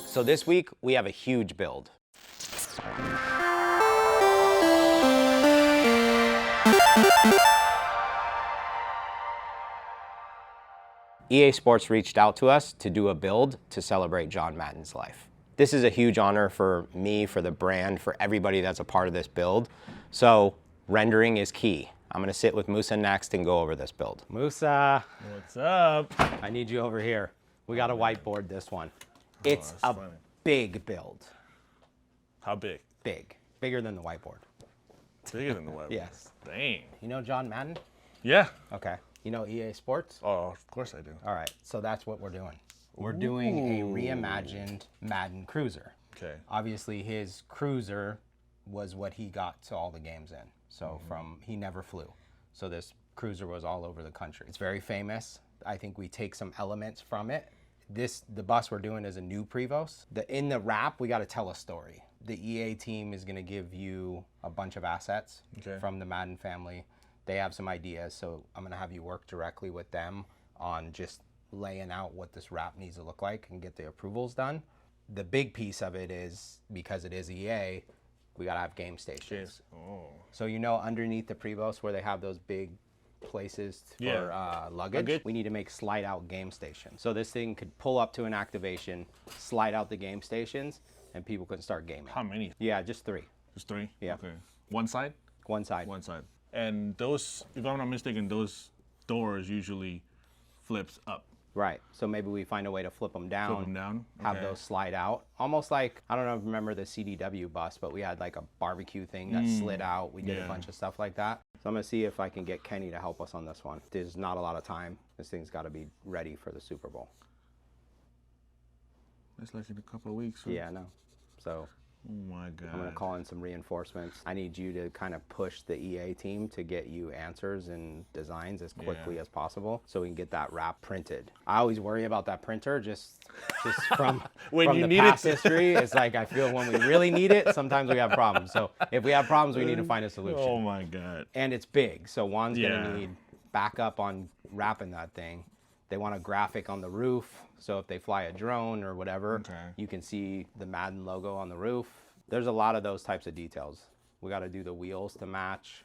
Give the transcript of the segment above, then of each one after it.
So this week, we have a huge build. EA Sports reached out to us to do a build to celebrate John Madden's life. This is a huge honor for me, for the brand, for everybody that's a part of this build. So rendering is key. I'm gonna sit with Musa next and go over this build. Musa. What's up? I need you over here. We got to whiteboard this one. It's a big build. How big? Big. Bigger than the whiteboard. Bigger than the whiteboard? Yes. Dang. You know John Madden? Yeah. Okay. You know EA Sports? Oh, of course I do. All right. So that's what we're doing. We're doing a reimagined Madden Cruiser. Okay. Obviously, his Cruiser was what he got to all the games in. So he never flew. So this Cruiser was all over the country. It's very famous. I think we take some elements from it. The bus we're doing is a new Prevost. In the wrap, we got to tell a story. The EA team is going to give you a bunch of assets from the Madden family. They have some ideas, so I'm going to have you work directly with them on just laying out what this wrap needs to look like and get the approvals done. The big piece of it is, because it is EA, we got to have game stations. So you know underneath the Prevost where they have those big places for luggage, we need to make slide out game stations. So this thing could pull up to an activation, slide out the game stations, and people can start gaming. How many? Yeah, just 3. Just 3? Yeah. Okay. One side? One side. One side. And those, if I'm not mistaken, those doors usually flips up. Right. So maybe we find a way to flip them down. Flip them down. Have those slide out. Almost like, I don't know if you remember the CDW bus, but we had like a barbecue thing that slid out. We did a bunch of stuff like that. So I'm going to see if I can get Kenny to help us on this one. There's not a lot of time. This thing's got to be ready for the Super Bowl. It's like in a couple of weeks. Right? Yeah, I know. So oh my God. I'm going to call in some reinforcements. I need you to kind of push the EA team to get you answers and designs as quickly as possible so we can get that wrap printed. I always worry about that printer just from the past history. It's like I feel when we really need it, sometimes we have problems. So if we have problems, we need to find a solution. Oh my God. And it's big, so Juan's going to need backup on wrapping that thing. They want a graphic on the roof, so if they fly a drone or whatever, you can see the Madden logo on the roof. There's a lot of those types of details. We got to do the wheels to match.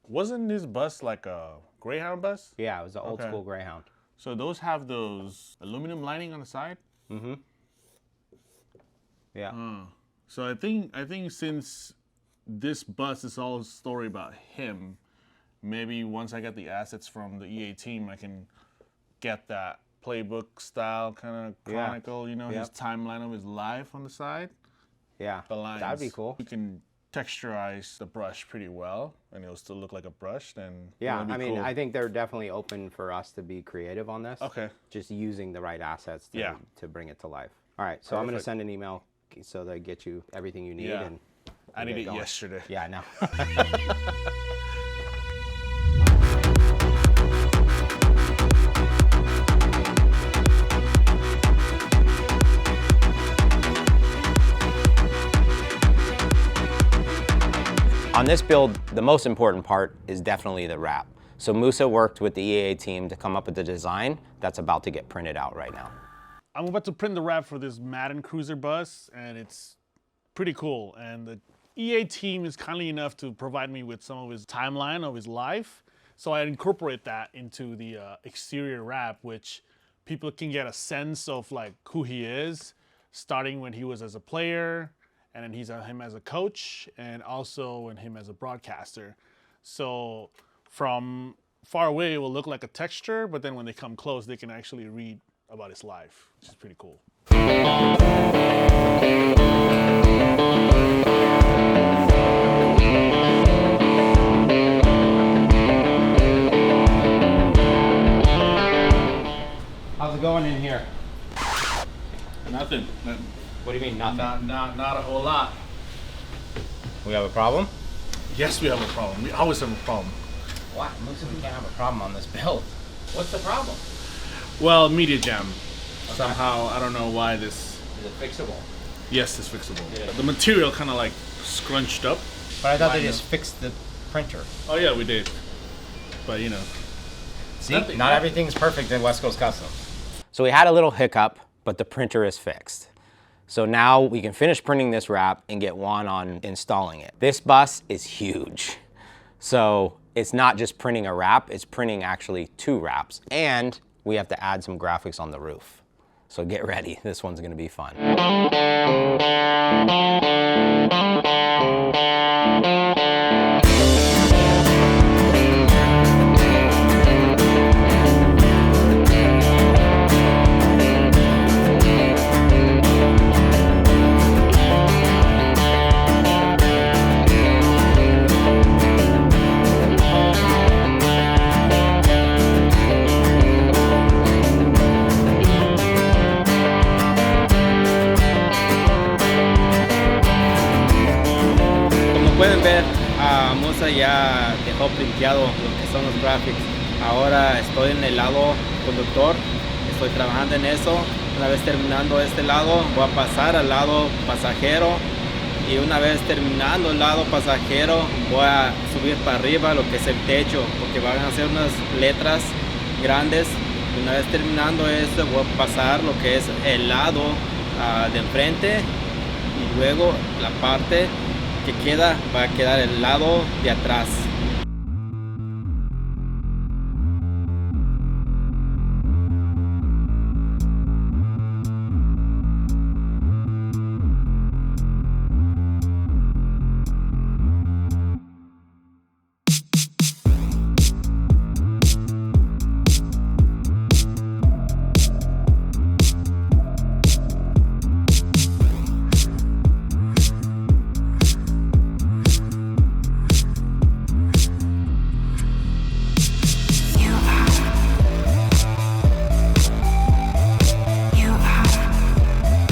Wasn't this bus like a Greyhound bus? Yeah, it was an old school Greyhound. So those have those aluminum lining on the side? Mm-hmm. Yeah. So I think since this bus is all a story about him, maybe once I get the assets from the EA team, I can get that playbook style kind of chronicle, you know, his timeline of his life on the side. Yeah, the lines. That'd be cool. You can texturize the brush pretty well, and it'll still look like a brush. Then I mean, I think they're definitely open for us to be creative on this. Okay. Just using the right assets to bring it to life. All right, so I'm going to send an email so they get you everything you need. Yeah. And I need it yesterday. Yeah, I know. On this build, the most important part is definitely the wrap. So Musa worked with the EA team to come up with the design that's about to get printed out right now. I'm about to print the wrap for this Madden Cruiser bus, and it's pretty cool. And the EA team is kindly enough to provide me with some of his timeline of his life. So I incorporate that into the exterior wrap, which people can get a sense of like who he is, starting when he was as a player, and then him as a coach, and also him as a broadcaster. So from far away, it will look like a texture, but then when they come close, they can actually read about his life, which is pretty cool. How's it going in here? Nothing. What do you mean, nothing? Not a whole lot. We have a problem? Yes, we have a problem. We always have a problem. What? Looks like we can't have a problem on this build. What's the problem? Well, media jam. Okay. Somehow, I don't know why this... Is it fixable? Yes, it's fixable. Yeah. The material kind of like scrunched up. But I thought they just fixed the printer. Oh yeah, we did. But you know. See, not everything's perfect in West Coast Custom. So we had a little hiccup, but the printer is fixed. So now we can finish printing this wrap and get Juan on installing it. This bus is huge. So it's not just printing a wrap, it's printing actually 2 wraps. And we have to add some graphics on the roof. So get ready, this one's gonna be fun. Pueden ver, Musa ya dejó printeado lo que son los graphics. Ahora estoy en el lado conductor, estoy trabajando en eso. Una vez terminando este lado, voy a pasar al lado pasajero. Y una vez terminando el lado pasajero, voy a subir para arriba lo que es el techo, porque van a ser unas letras grandes. Y una vez terminando esto, voy a pasar lo que es el lado de enfrente. Y luego la parte que queda va a quedar el lado de atrás.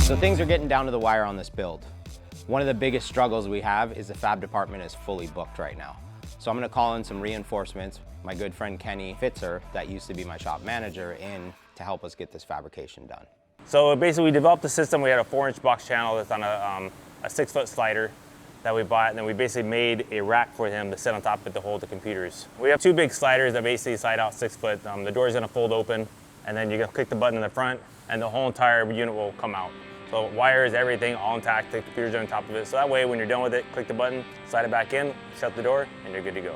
So things are getting down to the wire on this build. One of the biggest struggles we have is the fab department is fully booked right now. So I'm gonna call in some reinforcements. My good friend Kenny Fitzer, that used to be my shop manager, in to help us get this fabrication done. So basically we developed the system. We had a 4-inch box channel that's on a 6-foot slider that we bought, and then we basically made a rack for him to sit on top of it to hold the computers. We have 2 big sliders that basically slide out 6 foot. The door is gonna fold open, and then you're gonna click the button in the front, and the whole entire unit will come out. So wires, everything, all intact, the computers are on top of it. So that way, when you're done with it, click the button, slide it back in, shut the door, and you're good to go.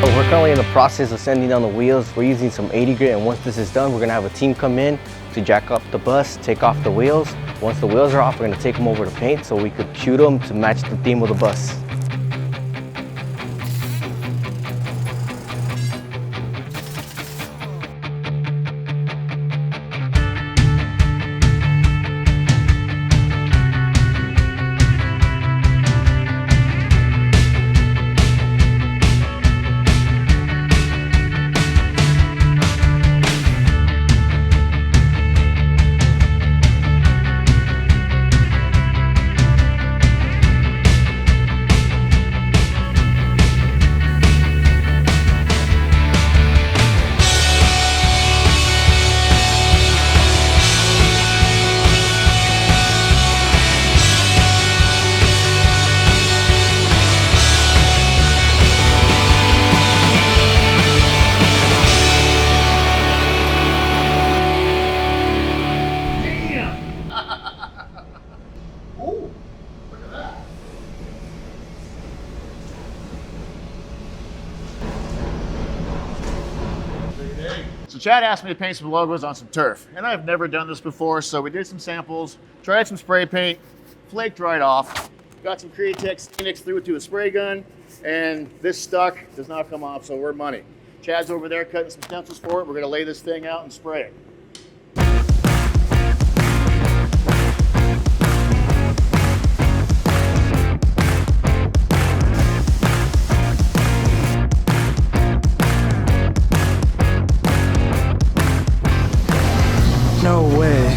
We're currently in the process of sanding down the wheels. We're using some 80 grit, and once this is done, we're gonna have a team come in to jack up the bus, take off the wheels. Once the wheels are off, we're gonna take them over to paint so we could shoot them to match the theme of the bus. So Chad asked me to paint some logos on some turf, and I've never done this before, so we did some samples, tried some spray paint, flaked right off, got some Createx Phoenix, threw it to a spray gun, and this stuck, does not come off, so we're money. Chad's over there cutting some stencils for it. We're gonna lay this thing out and spray it. No way.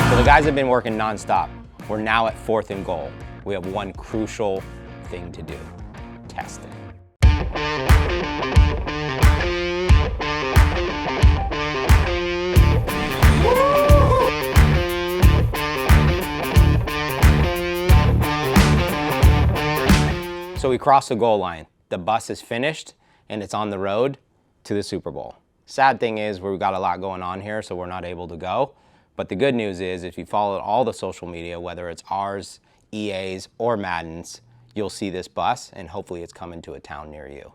So the guys have been working nonstop. We're now at 4th and goal. We have one crucial thing to do, test it. So we crossed the goal line. The bus is finished and it's on the road to the Super Bowl. Sad thing is we've got a lot going on here, so we're not able to go. But the good news is if you follow all the social media, whether it's ours, EA's, or Madden's, you'll see this bus and hopefully it's coming to a town near you.